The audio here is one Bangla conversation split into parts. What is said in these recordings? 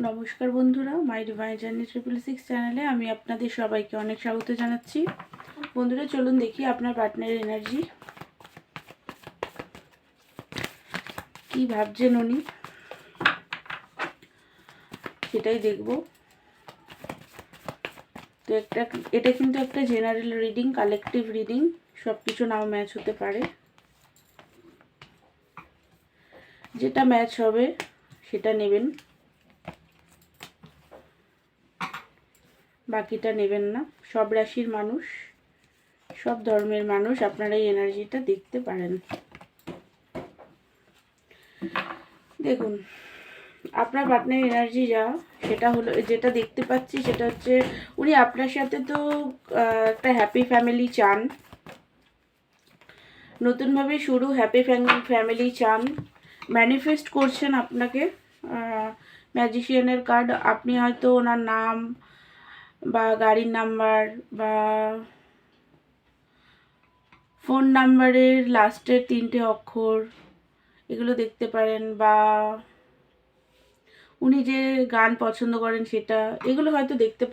নমস্কার বন্ধুরা, মাই ডিভাইন জার্নি 666 চ্যানেলে আমি আপনাদের সবাইকে অনেক স্বাগত জানাচ্ছি। বন্ধুরা, চলুন দেখি আপনার পার্টনারের এনার্জি কি ভাবছেন উনি, সেটাই দেখব। তো এটা কিন্তু একটা জেনারেল রিডিং, কালেকটিভ রিডিং, সব কিছু নাও ম্যাচ হতে পারে। যেটা ম্যাচ হবে সেটা নেবেন, বাকিটা নেবেন না। সব রাশির মানুষ, সব ধর্মের মানুষ আপনারা এই এনার্জিটা দেখতে পারেন। দেখুন, আপনার পার্টনার এনার্জি যা, সেটা হলো, যেটা দেখতে পাচ্ছি সেটা হচ্ছে উনি আপনার সাথে তো একটা হ্যাপি ফ্যামিলি চান, নতুনভাবে শুরু, হ্যাপি ফ্যামিলি চান, ম্যানিফেস্ট করছেন আপনাকে। ম্যাজিশিয়ানের কার্ড, আপনি হয়তো ওনার নাম বা গাড়ির নাম্বার বা ফোন নাম্বারের লাস্টের 3টে অক্ষর এগুলো দেখতে পারেন, বা উনি যে গান পছন্দ করেন সেটা, এগুলো হয়তো দেখতে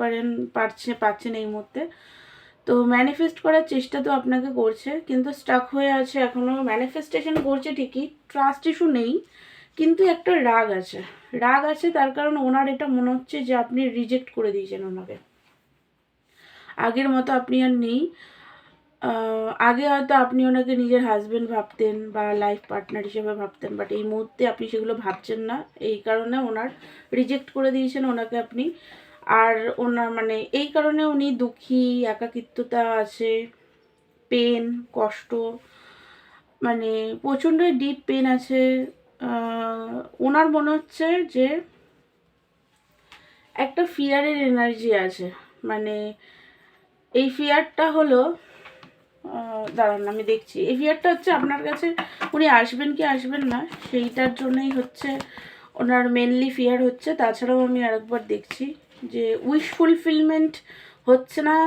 পাচ্ছেন এই মুহূর্তে। তো ম্যানিফেস্ট করার চেষ্টা তো আপনাকে করছে, কিন্তু স্টাক হয়ে আছে এখনও। ম্যানিফেস্টেশন করছে ঠিকই, ট্রাস্ট ইস্যু নেই, কিন্তু একটা রাগ আছে তার কারণ ওনার এটা মনে হচ্ছে যে আপনি রিজেক্ট করে দিয়েছেন ওনাকে। আগের মতো আপনি আর নেই। আগে হয়তো আপনি ওনাকে নিজের হাজবেন্ড ভাবতেন বা লাইফ পার্টনার হিসেবে ভাবতেন, বাট এই মুহূর্তে আপনি সেগুলো ভাবছেন না। এই কারণে ওনার রিজেক্ট করে দিয়েছেন ওনাকে আপনি। আর ওনার মানে এই কারণে উনি দুঃখী, একাকিত্বতা আছে, পেন, কষ্ট, মানে প্রচণ্ড ডিপ পেন আছে। ওনার মনে হচ্ছে যে একটা ফিয়ারের এনার্জি আছে। মানে এই ফিয়ারটা হলো, দাঁড়ান আমি দেখছি, এই ফিয়ারটা হচ্ছে আপনার কাছে উনি আসবেন কি আসবেন না সেইটার জন্যই হচ্ছে ওনার মেনলি ফিয়ার হচ্ছে। তাছাড়াও আমি আরেকবার দেখছি যে উইশ ফুলফিলমেন্ট হচ্ছে না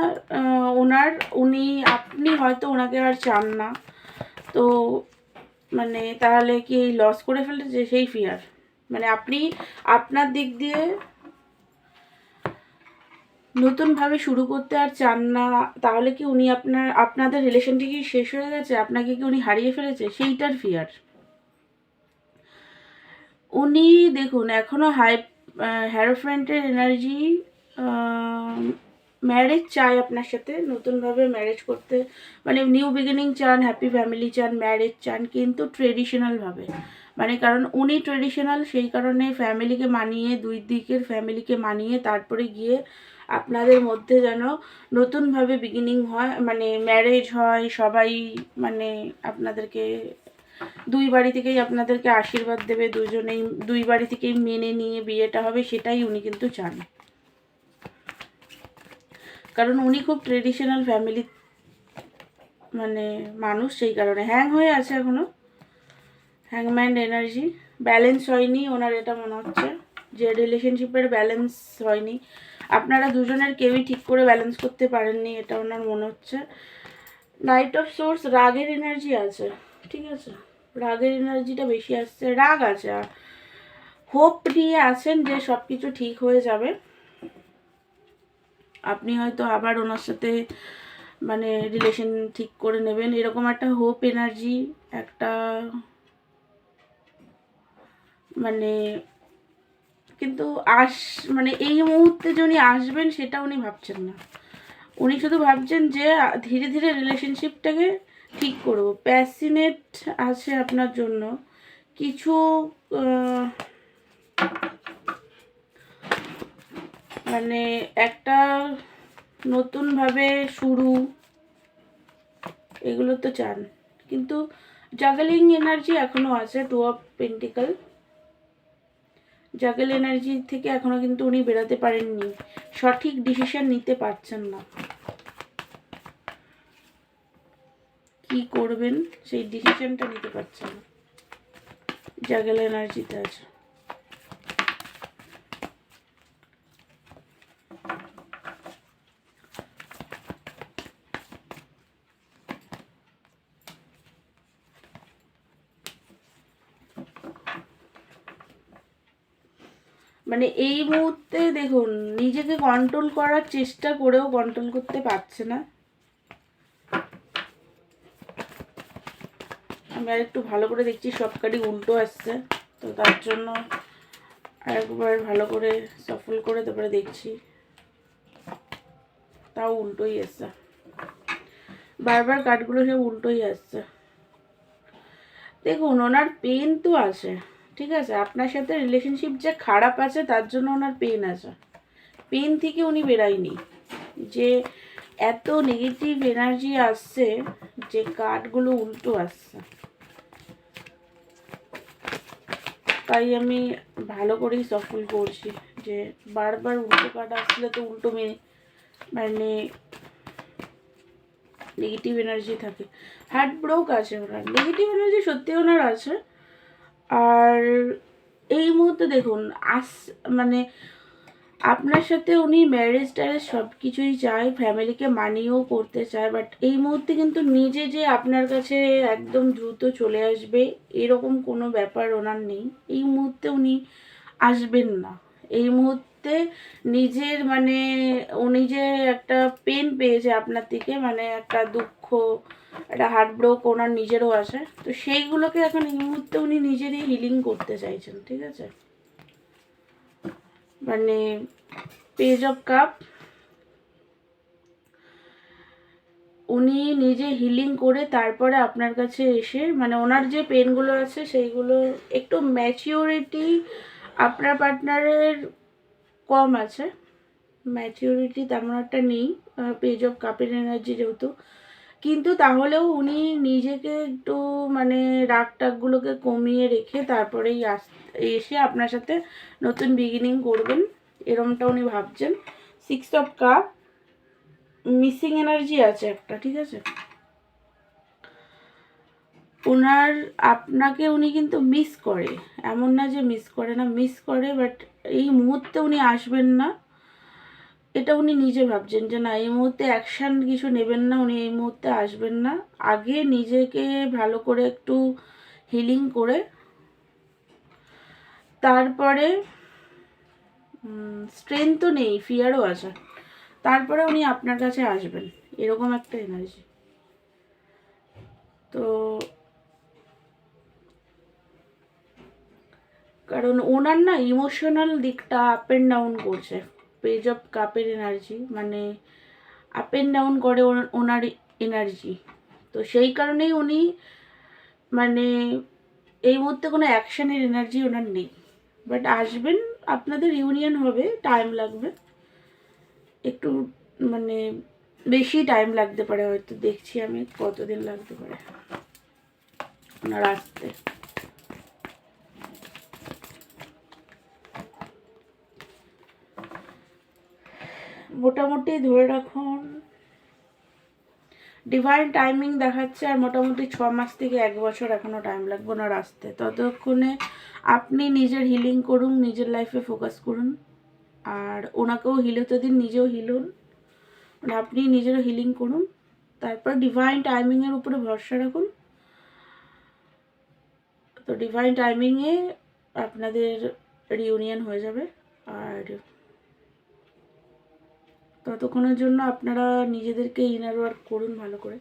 ওনার। আপনি হয়তো ওনাকে আর চান না, তো মানে তাহলে কি লস করে ফেলেছে সেই ফিয়ার। মানে আপনি আপনার দিক দিয়ে নতুনভাবে শুরু করতে আর চান না, তাহলে কি উনি আপনাদের রিলেশনটি কি শেষ হয়ে গেছে, আপনাকে কি উনি হারিয়ে ফেলেছে, সেইটার ফিয়ার উনি। দেখুন, এখনও হ্যারোফ্রেন্টের এনার্জি, ম্যারেজ চায় আপনার সাথে, নতুনভাবে ম্যারেজ করতে, মানে নিউ বিগিনিং চান, হ্যাপি ফ্যামিলি চান, ম্যারেজ চান, কিন্তু ট্রেডিশনালভাবে। মানে কারণ উনি ট্রেডিশনাল, সেই কারণে ফ্যামিলিকে মানিয়ে, দুই দিকের ফ্যামিলিকে মানিয়ে তারপরে গিয়ে আপনাদের মধ্যে যেন নতুনভাবে বিগিনিং হয়, মানে ম্যারেজ হয়। সবাই মানে আপনাদেরকে দুই বাড়ি থেকেই আপনাদেরকে আশীর্বাদ দেবে, দুই বাড়ি থেকেই মেনে নিয়ে বিয়েটা হবে, সেটাই উনি কিন্তু চান। কারণ উনি খুব ট্রেডিশনাল ফ্যামিলি মানে মানুষ, সেই কারণে হ্যাং হয়ে আছে এখনো। হ্যাংম্যান এনার্জি, ব্যালেন্স হয়নি ওনার, এটা মনে হচ্ছে যে রিলেশনশিপের ব্যালেন্স হয়নি, আপনারা দুজনের কেউই ঠিক করে ব্যালেন্স করতে পারেননি, এটা ওনার মনে হচ্ছে। নাইট অফ সোর্স, রাগের এনার্জি আছে, ঠিক আছে, রাগের এনার্জিটা বেশি আসছে, রাগ আছে, আর হোপ নিয়ে আছেন যে সব কিছু ঠিক হয়ে যাবে। আপনি হয়তো আবার ওনার সাথে মানে রিলেশন ঠিক করে নেবেন, এরকম একটা হোপ এনার্জি, একটা মানে, কিন্তু মানে এই মুহূর্তে যে উনি আসবেন সেটা উনি ভাবছেন না। উনি শুধু ভাবছেন যে ধীরে ধীরে রিলেশনশিপটাকে ঠিক করবো। প্যাশনেট আছে আপনার জন্য কিছু, মানে একটা নতুনভাবে শুরু, এগুলো তো চান, কিন্তু জাগলিং এনার্জি এখনও আছে। 2 অফ পেন্টিকল, জাগল এনার্জি থেকে এখনও কিন্তু উনি বেরোতে পারেননি, সঠিক ডিসিশন নিতে পারছেন না, কি করবেন সেই ডিসিশনটা নিতে পারছেন না, জাগল এনার্জিতে আছে। মানে এই মুহূর্তে দেখুন নিজেকে কন্ট্রোল করার চেষ্টা করেও কন্ট্রোল করতে পারছে না। আমি আর একটু ভালো করে দেখছি, সব কার্ডই উল্টো আসছে, তো তার জন্য আরেকবার ভালো করে সফল করে তারপরে দেখছি, তাও উল্টোই আসছে, বারবার কার্ডগুলো সব উল্টোই আসছে। দেখুন ওনার পেন তো আছে, ঠিক আছে, আপনার সাথে রিলেশনশিপ যে খারাপ আছে তার জন্য ওনার পেন আছে, পেন থেকে উনি বেরায়নি। যে এত নেগেটিভ এনার্জি আসছে যে কার্ডগুলো উল্টো আসছে, তাই আমি ভালো করেই সফল করছি যে বারবার উল্টো কার্ড আসলে তো উল্টো মানে নেগেটিভ এনার্জি থাকে। হার্ট ব্রোক আছে ওনার, নেগেটিভ এনার্জি সত্যি ওনার আছে। আর এই মুহূর্তে দেখুন মানে আপনার সাথে উনি ম্যারেজ ট্যারেজ সব কিছুই চায়, ফ্যামিলিকে মানিয়েও করতে চায়, বাট এই মুহূর্তে কিন্তু নিজে যে আপনার কাছে একদম দ্রুত চলে আসবে এরকম কোনো ব্যাপার ওনার নেই। এই মুহূর্তে উনি আসবেন না। এই মুহূর্তে নিজের মানে উনি যে একটা পেন পেয়েছে আপনার থেকে, মানে একটা দুঃখ, একটা হার্ট ব্রোক ওনার নিজেরও আছে, তো সেইগুলোকে এখন এই মুহূর্তে উনি নিজেরই হিলিং করতে চাইছেন, ঠিক আছে। মানে পেজ অফ কাপ, উনি নিজে হিলিং করে তারপরে আপনার কাছে এসে মানে ওনার যে পেনগুলো আছে সেইগুলো একটু ম্যাচিওরিটি আপনার পার্টনারের কম আছে, ম্যাচিওরিটি তেমন একটা নেই পেজ অফ কাপের এনার্জি যেহেতু, কিন্তু তাহলেও উনি নিজেকে একটু মানে রাগ টাগগুলোকে কমিয়ে রেখে তারপরেই এসে আপনার সাথে নতুন বিগিনিং করবেন, এরমটা উনি ভাবছেন। 6 অফ কাপ, মিসিং এনার্জি আছে একটা, ঠিক আছে, ওনার আপনাকে উনি কিন্তু মিস করে, এমন না যে মিস করে না, মিস করে, বাট এই মুহূর্তে উনি আসবেন না, এটা উনি নিজে ভাবছেন যে না এই মুহূর্তে অ্যাকশান কিছু নেবেন না, উনি এই মুহূর্তে আসবেন না, আগে নিজেকে ভালো করে একটু হিলিং করে তারপরে, স্ট্রেংথ তো নেই, ফিয়ারও আছে, তারপরে উনি আপনার কাছে আসবেন, এরকম একটা এনার্জি। তো কারণ ওনার না ইমোশনাল দিকটা আপ অ্যান্ড ডাউন করছে, পেজ অফ কাপের এনার্জি মানে আপ অ্যান্ড ডাউন করে ওনার এনার্জি, তো সেই কারণেই উনি মানে এই মুহূর্তে কোনো অ্যাকশানের এনার্জি ওনার নেই, বাট আসবেন, আপনাদের ইউনিয়ন হবে, টাইম লাগবে একটু, মানে বেশি টাইম লাগতে পারে হয়তো, দেখছি আমি কতদিন লাগতে পারে ওনার আসতে। মোটামুটি ধরে রাখুন ডিভাইন টাইমিং দেখাচ্ছে, আর মোটামুটি 6 মাস থেকে 1 বছর এখনও টাইম লাগবে ওনার আসতে। ততক্ষণে আপনি নিজের হিলিং করুন, নিজের লাইফে ফোকাস করুন, আর ওনাকেও হিল হতে দিন, নিজেও হিল হন, মানে আপনি নিজেরও হিলিং করুন, তারপর ডিভাইন টাইমিংয়ের উপরে ভরসা রাখুন। তো ডিভাইন টাইমিংয়ে আপনাদের রিউনিয়ন হয়ে যাবে, আর ততক্ষণের জন্য আপনারা নিজেদেরকে ইনার ওয়ার্ক করুন ভালো করে।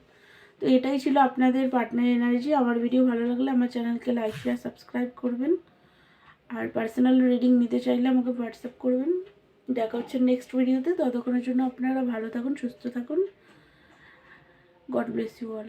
তো এটাই ছিল আপনাদের পার্টনার এনার্জি। আমার ভিডিও ভালো লাগলে আমার চ্যানেলকে লাইক শেয়ার সাবস্ক্রাইব করবেন, আর পার্সোনাল রিডিং নিতে চাইলে আমাকে হোয়াটসঅ্যাপ করবেন। দেখা হচ্ছে নেক্সট ভিডিওতে, ততক্ষণের জন্য আপনারা ভালো থাকুন, সুস্থ থাকুন। God bless you all.